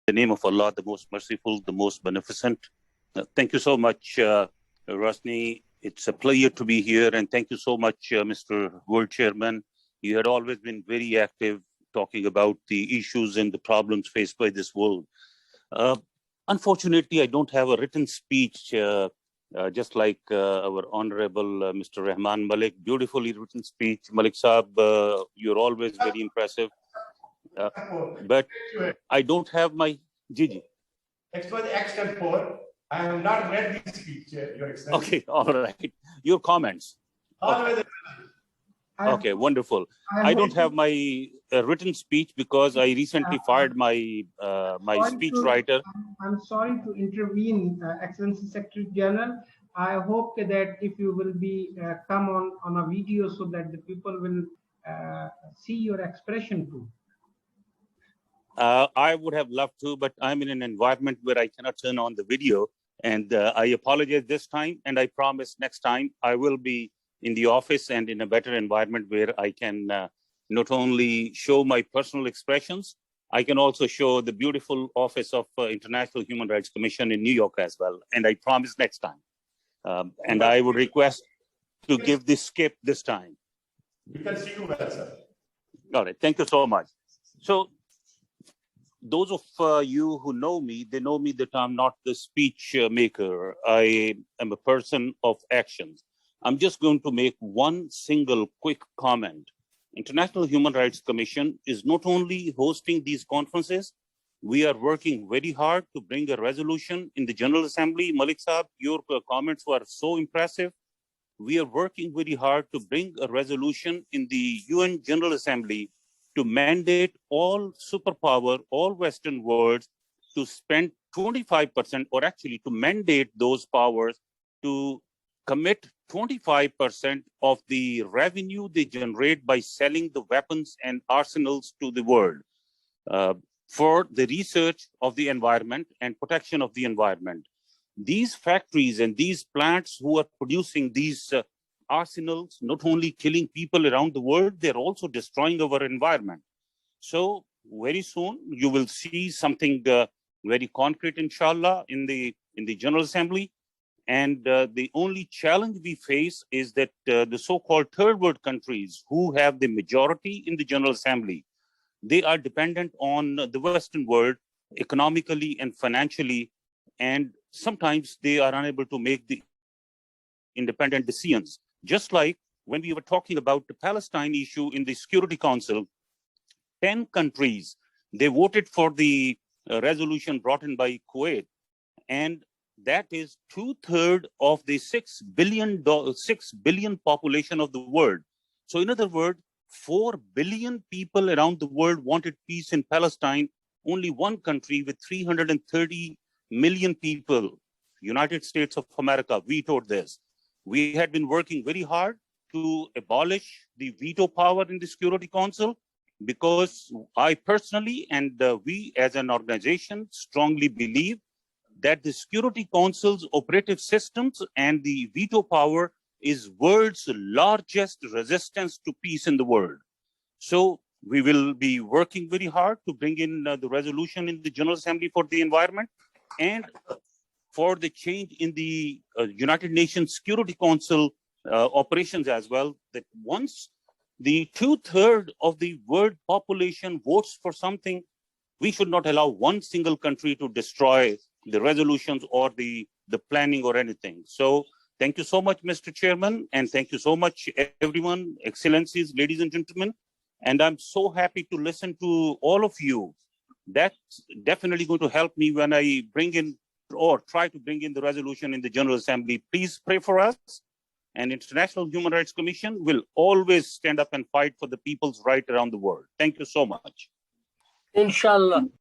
the name of Allah, the most merciful, the most beneficent. Thank you so much, Rosni. It's a pleasure to be here. And thank you so much, Mr. World Chairman. You had always been very active talking about the issues and the problems faced by this world. Unfortunately, I don't have a written speech, just like our Honorable Mr. Rahman Malik, beautifully written speech. Malik Saab, you're always very impressive. But I don't have my Gigi. Next was Action 4. I have not read this speech, Your Excellency. Okay, all right. Your comments. Always. Okay, wonderful. I don't have my written speech because I recently fired my speech writer. I'm sorry to intervene, Excellency Secretary General. I hope that if you will be come on a video so that the people will see your expression too. I would have loved to, but I'm in an environment where I cannot turn on the video. And I apologize this time, and I promise next time I will be in the office and in a better environment where I can not only show my personal expressions, I can also show the beautiful office of International Human Rights Commission in New York as well. And I promise next time. And I would request to give this skip this time. We can see you well, sir. All right, thank you so much. So those of you who know me, they know me that I'm not the speech maker. I am a person of actions. I'm just going to make one single quick comment. International Human Rights Commission is not only hosting these conferences, we are working very hard to bring a resolution in the General Assembly. Malik Saab, your comments were so impressive. We are working very hard to bring a resolution in the UN General Assembly to mandate all superpower, all Western worlds to spend 25%, or actually to mandate those powers to commit 25% of the revenue they generate by selling the weapons and arsenals to the world for the research of the environment and protection of the environment. These factories and these plants who are producing these arsenals, not only killing people around the world, they're also destroying our environment. So very soon you will see something very concrete, inshallah, in the General Assembly. And the only challenge we face is that the so-called third world countries who have the majority in the General Assembly, they are dependent on the Western world economically and financially, and sometimes they are unable to make the independent decisions. Just like when we were talking about the Palestine issue in the Security Council, 10 countries, they voted for the resolution brought in by Kuwait, and that is 2/3 of the 6 billion population of the world. So in other words, 4 billion people around the world wanted peace in Palestine. Only one country with 330 million people, United States of America, vetoed this. We had been working very hard to abolish the veto power in the Security Council because I personally and we as an organization strongly believe that the Security Council's operative systems and the veto power is world's largest resistance to peace in the world. So we will be working very hard to bring in the resolution in the General Assembly for the environment and for the change in the United Nations Security Council operations as well, that once the 2/3 of the world population votes for something, we should not allow one single country to destroy the resolutions or the planning or anything. So thank you so much, Mr. Chairman, and thank you so much, everyone, excellencies, ladies and gentlemen. And I'm so happy to listen to all of you. That's definitely going to help me when I bring in or try to bring in the resolution in the General Assembly. Please pray for us. And International Human Rights Commission will always stand up and fight for the people's right around the world. Thank you so much. Inshallah.